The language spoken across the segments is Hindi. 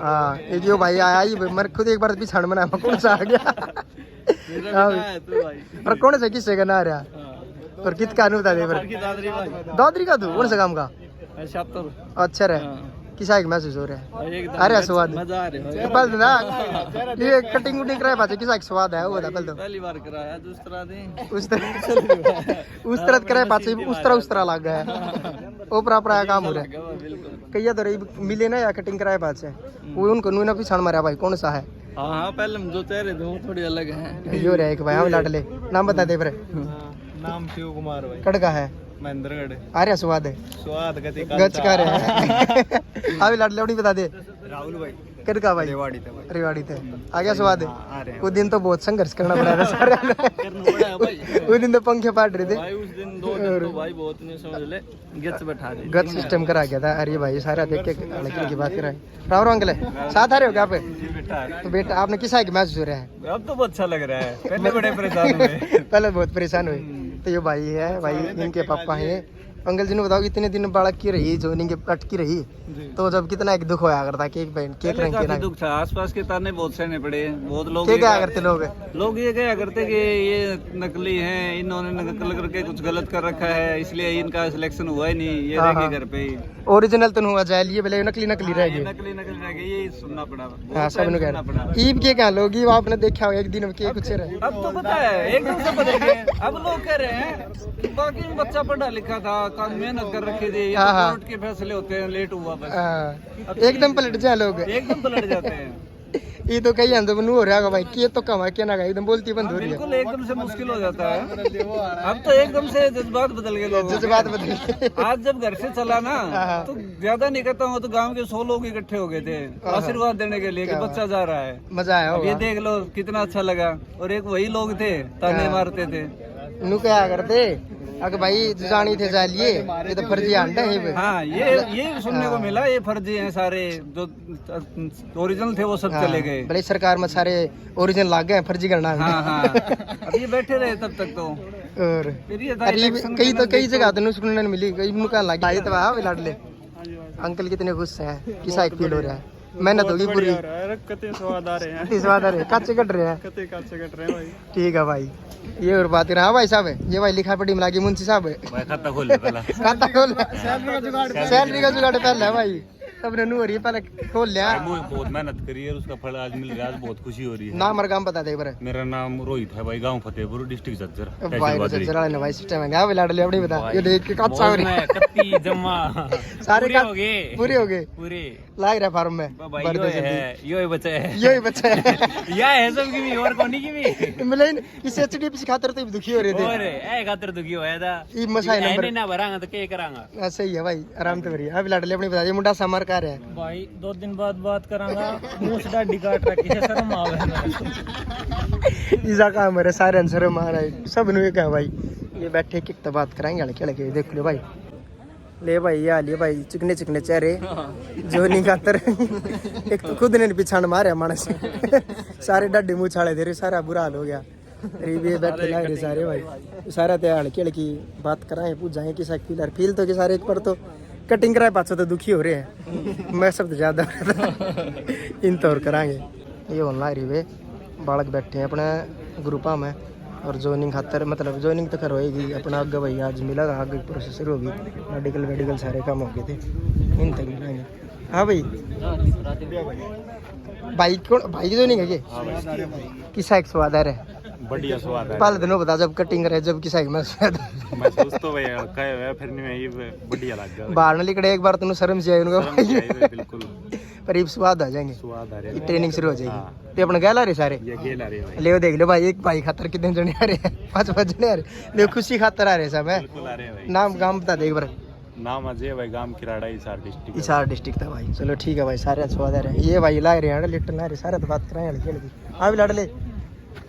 हाँ एक यो भाई आया ही मैं खुद एक बार पिछाड़ में कौन सा आ गया पर कौन से किससे का ना रहा और कित का बता दे दादरी का तू कौन से काम का अच्छा रहे किसा एक महसूस हो रहा है अरे स्वाद पल ना ये कटिंग वुटिंग कराए पाछे किसा एक स्वाद है वो बता पल तो पहली बार कराया उस तरह कराए पाछे उस तरह लग गया है ओपरा ओपरा काम हो रहा है कई तो रही मिले ना या कटिंग कराए पाछे वो उनको नूना पिछाड़ मारा भाई कौन सा है हाँ पहले हम जो चेहरे थे वो थोड़ी अलग है यो रे एक भाई हम लाडले नाम बता दे फिर नाम शिव कुमार भाई कड़का है महेंद्रगढ़ अरे स्वाद है स्वाद गच का रहे अभी लाडले नहीं बता दे राहुल भाई कड़का भाई रेवाड़ी थे आ गया स्वाद है वो दिन तो बहुत संघर्ष करना पड़ा था सारे वो दिन तो पंखे पाट रहे थे भाई उस दिन 2 दिन तो भाई बहुत नहीं समझ ले गच बैठा दे गच सिस्टम करा गया था अरे भाई सारा देख के लड़की की बात कर रहे हैं राव अंकल है साथ आ रहे हो क्या पे तो बेटा आपने किसा की मैच हो रहा है अब तो बहुत अच्छा लग रहा है पहले बड़े परेशान हुए पहले बहुत परेशान हुए तो ये भाई है भाई इनके पापा हैं अंकल जी ने बताओ इतने दिन बालक की रही जो इनके अटकी रही तो जब कितना एक दुख होया करता केक बहन केक रंग के दुख था आसपास के ताने बहुत सहने पड़े बहुत लोग क्या करते लोग ये क्या करते कि ये नकली हैं इन्होंने नकल करके कुछ गलत कर रखा है इसलिए इनका सिलेक्शन हुआ ही नहीं ये रह गए घर पे ही ओरिजिनल तो हुआ जाए लिए भले नकली नकली रह गए नकली रह गए ये सुनना पड़ा हाँ सब ने ईब के क्या लोग ईब आपने देखा हो एक दिन में के कुछ रहे अब तो पता है एकदम से बदल गए अब लोग कह रहे हैं कि बाकी बच्चा पढ़ा लिखा था काफी मेहनत कर रखी थी कोर्ट के फैसले होते हैं लेट हुआ बस एकदम पलट जाए लोग एकदम पलट जाते हैं ये तो कई अंदर बनू हो रहा है भाई के तो कमा के ना एकदम बोलती बंद हो रही है बिल्कुल एकदम से मुश्किल हो जाता है अब तो एकदम से जज्बात बदल गए लोग जज्बात बदल गए आज जब घर से चला ना तो ज्यादा नहीं कहता हूँ तो गांव के 100 लोग इकट्ठे हो गए थे आशीर्वाद देने के लिए कि बच्चा जा रहा है मजा आया ये देख लो कितना अच्छा लगा और एक वही लोग थे ताने मारते थे नु क्या करते अगर भाई जानी थे जा लिए ये तो फर्जी अंडा है हाँ ये सुनने को मिला ये फर्जी हैं सारे जो ओरिजिनल थे वो सब चले गए भले सरकार में सारे ओरिजिनल लाग गए फर्जी करना हाँ अब ये बैठे रहे तब तक तो और कई जगह तो सुनने मिली कई मुका लग गया तो आ लाडले अंकल कितने खुश हैं किसा एक फील हो रहा है मेहनत होगी पूरी स्वाद आ रहे हैं कच्चे कट रहे हैं भाई ठीक है भाई ये और बात है भाई साहब ये भाई लिखा पढ़ी मिला के मुंशी साहब खाता खोल सैलरी का जुगाड़ पहले है भाई सबने नू हो रही है पहले खोल लिया बहुत मेहनत करी है उसका फल आज मिल रहा है आज बहुत खुशी हो रही है नाम और काम बता दे एक मेरा नाम रोहित है भाई गांव फतेहपुर डिस्ट्रिक्ट झज्जर भाई झज्जर वाले भाई सिस्टम है भाई लाडले अपनी बता ये देख के कच्चा हो रहा है कत्ती जम्मा सारे पूरे हो गए पूरे लाग रहा फार्म में यो बच्चा है या है सब की भी और कोनी की भी मिले इस एचडीएफसी खातर तो दुखी हो रहे थे और ए खातर दुखी होया था ई मसाई नंबर ना भरांगा तो के करांगा सही है भाई आराम से भरिए अब लाडले अपनी बता ये मुंडा समर का है भाई 2 दिन बाद बात करांगा मुंह से डाडी काट रखी है शर्म आवे इजा का मेरे सारे आंसर मारा सब नु क्या भाई ये बैठे किक तो बात कराएंगे लड़के लगे देख लो भाई ले भाई या ले भाई चिकने चिकने चेहरे जो नहीं खातर एक तो खुद ने पिछाड़ मारे मानस सारे डाडी मुंह छाड़े दे रहे सारा बुरा हाल हो गया अरे बैठे लग रहे सारे भाई सारा त्यार लड़की बात कराएं पूछाएं किसा फील तो कि सारे एक पर तो कटिंग कराए पाछो तो दुखी हो रहे हैं मैं सब ज्यादा इन तौर कराएंगे ये होना रही वे बालक बैठे हैं अपने ग्रुपा में और ज्वाइनिंग खातर मतलब ज्वाइनिंग तो कर होएगी अपना आगे भाई आज मिला आगे प्रोसेस शुरू होगी मेडिकल सारे काम हो गए थे इन तक मिलाएंगे हाँ भाई भाई कौन भाई की ज्वाइनिंग है किसा एक स्वाद है बढ़िया स्वाद है पहले दिनों बता जब कटिंग करे जब किसा मैं महसूस तो भाई कहे फिर नहीं ये बढ़िया लग गया बाहर न निकले एक बार तन्नू शर्म से आए उनको बिल्कुल पर ये स्वाद आ जाएंगे स्वाद आ रहा है ट्रेनिंग शुरू हो जाएगी ते अपने गैला रे सारे ये गेल आ रहे भाई ले देख लो भाई एक भाई खातर कितने जने आ रहे हैं 5 जने आ रहे देखो खुशी खातर आ रहे सब है बिल्कुल आ रहे हैं भाई नाम गांव बता दे एक बार नाम अजय भाई गांव किराड़ा हिसार डिस्ट्रिक्ट था भाई चलो ठीक है भाई सारे स्वाद आ रहे हैं ये भाई ला रहे हैं लिट्टन ला रहे सारे तो बात कराएं लड़की लड़की हाँ भी लाडले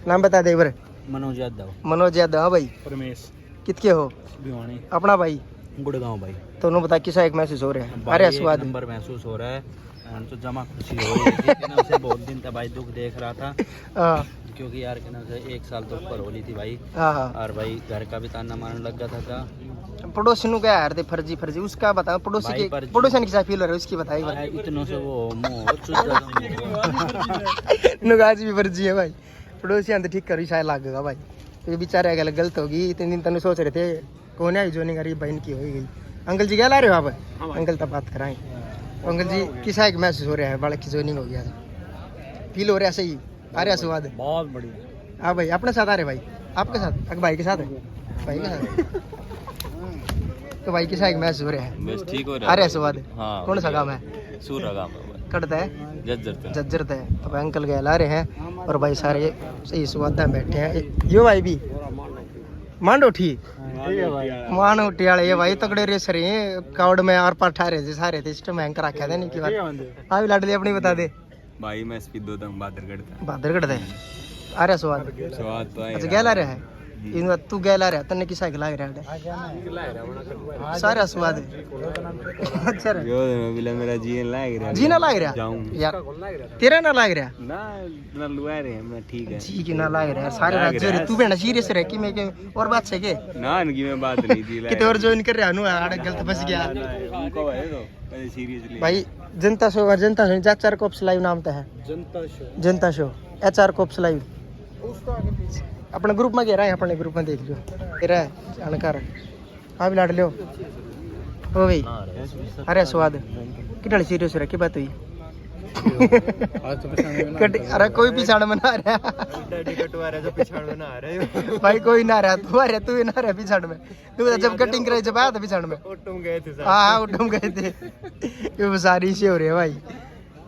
नाम बता दे एक बार मनोज यादव हाँ भाई परमेश कितके हो भिवानी अपना भाई गुड़गांव भाई तो बता किसा एक मैसेज हो रहा है अरे स्वाद नंबर महसूस हो रहा है तो जमा खुशी हो रही है कि ना से बहुत दिन तक भाई दुख देख रहा था क्योंकि यार के ना से 1 साल तो ऊपर होली थी भाई और भाई घर का भी ताना मारने लग गया था पड़ोसी नु क्या यार थे फर्जी फर्जी उसका बताओ पड़ोसी के पड़ोसन की फील हो रहा है उसकी बताइए भाई इतनों से वो नुगाज भी फर्जी है भाई पड़ोसी आंते ठीक करी शायद लागेगा भाई तो ये बेचारे गल गलत होगी इतने दिन तने सोच रहे थे कौन है जो नहीं करी बहन की हो गई अंकल जी क्या ला रहे हो आप अंकल तब बात कराएं अंकल जी किसा एक महसूस हो रहा है बालक की ज्वाइनिंग हो गया फील हो रहा है सही आ रहा स्वाद बहुत बढ़िया हाँ भाई अपने साथ आ रहे भाई आपके साथ भाई के साथ है भाई के साथ तो भाई किसा एक महसूस हो रहा है बस ठीक हो रहा आ रहा है स्वाद हाँ, कौन सा काम है सूरा काम है कटता है जज्जर जज्जर है तो भाई अंकल गए ला रहे हैं और भाई सारे सही स्वाद में बैठे हैं यो भाई भी मांड उठी मान उठी वाले ये भाई तगड़े रेस रहे हैं कावड़ में और पार ठहरे थे सारे थे सिस्टम हैंग रखा था नहीं की बात हाँ भी लाडली अपनी बता दे भाई मैं स्पीड दो बहादुरगढ़ है आ रहा स्वाद स्वाद तो अच्छा गया ला रहा है इन तू गया ला रहा तन्ने की साइकिल आ रहा सारा स्वाद है अच्छा रे मेरा जीन लाग रहा जी ना लाग रहा यार तेरा ना लाग रहा ना लुआ रहे मैं ठीक है जी की ना लाग रहा सारे राज्य रे तू बेना सीरियस रह कि मैं के और बात से के ना इनकी मैं बात नहीं थी किते और ज्वाइन कर रहा नु आड़ गलत फंस गया उनको है तो पहले सीरियसली भाई जनता शो एचआर कोप्स लाइव नाम तो है जनता शो एचआर कोप्स लाइव अपने ग्रुप में कह रहा है अपने ग्रुप में देख लियो तेरा जानकार हाँ भी लाड लियो ओ भाई अरे स्वाद कितने सीरियस रखी बात हुई अरे कोई पिछाड़ में ना रहा भाई कोई ना रहा तू आ रहा तू ना रहा पिछाड़ में तू जब कटिंग कराई जब आया था पिछाड़ में हाँ उठम गए थे ये सारी से हो रही है भाई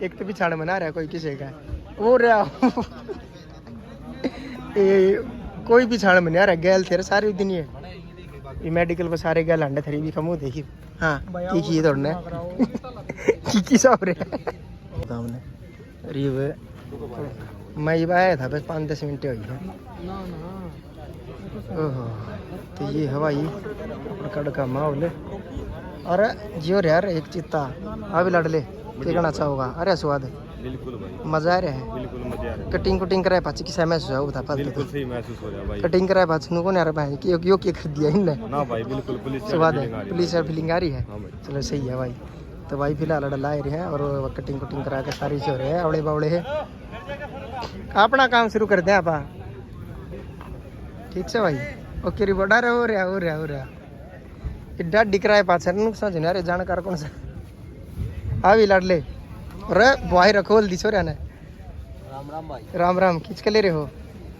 एक तो पिछाड़ में ना रहा कोई किसी का हो रहा कोई भी छाड़ में नहीं आ रहा गैल थे सारी दिन ये मेडिकल पर सारे गैल अंडे थरी भी कमो देखी हाँ की दौड़ने की सब रे हमने रीव मैं ये आया था बस 5-10 मिनट हुई है ओहो तो ये हवाई कड़ का माहौल और जियो रे यार एक चित्ता आ भी लड़ ले कहना चाहोगा अरे स्वाद बिल्कुल भाई मजा आ रहा है बिल्कुल मजा आ रहा है कटिंग कुटिंग कराए पाछी किसा महसूस हुआ था बिल्कुल सही महसूस हो रहा भाई कटिंग कराए पाछी नुको नहीं आ रहा भाई कि यो क्या कर दिया इनने ना भाई बिल्कुल पुलिस स्वाद है पुलिस फीलिंग आ रही है हाँ भाई चलो सही है भाई तो भाई फिलहाल लड़ा लाए रहे हैं और कटिंग कुटिंग करा के सारी से हो रहे हैं अवड़े बावड़े है अपना काम शुरू कर दें आप ठीक से भाई ओके रिपोर्ट आ रहा हो रहा इड्डा दिख रहा है पाछा नुकसान समझ रहे जानकार कौन सा आ भी लड़ ले अरे भाई रखो दी छोरा ने राम भाई राम खींच के ले रहे हो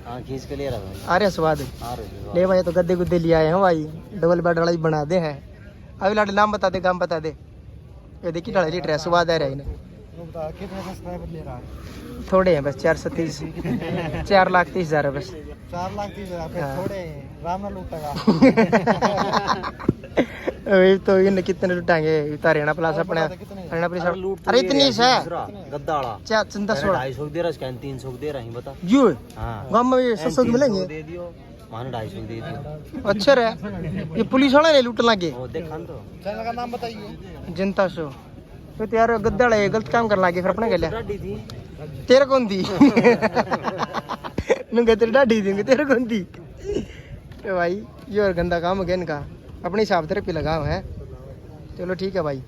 हाँ खींच के ले रहा भाई आ रहा स्वाद ले भाई तो गद्दे गुद्दे ले आए हैं भाई डबल बेड वाला बना दे हैं अभी लाडे नाम बता दे काम बता दे ये देखिए ढाई लीटर है स्वाद आ रहा है इन्हें थोड़े हैं बस 430 4,30,000 है बस 4,30,000 थोड़े राम ना लूटेगा वही तो इन कितने लुटाएंगे हरियाणा प्लस अपने हरियाणा पुलिस अरे इतनी है गद्दा वाला क्या चिंता 250 दे रहा है 300 दे रहा है बता यू हाँ गांव में 700 मिलेंगे दे दियो मान 250 दे दियो अच्छा रे ये पुलिस वाला नहीं लूट लगे ओ देखान तो चैनल का नाम बताइए जनता शो तो यार गद्दा वाला गलत काम कर लागे फिर अपने गले डाडी थी तेरे कौन थी नुंगे तेरे डाडी देंगे तेरे कौन थी तो भाई ये और गंदा काम हो गया इनका अपने हिसाब से पे लगा है चलो ठीक है भाई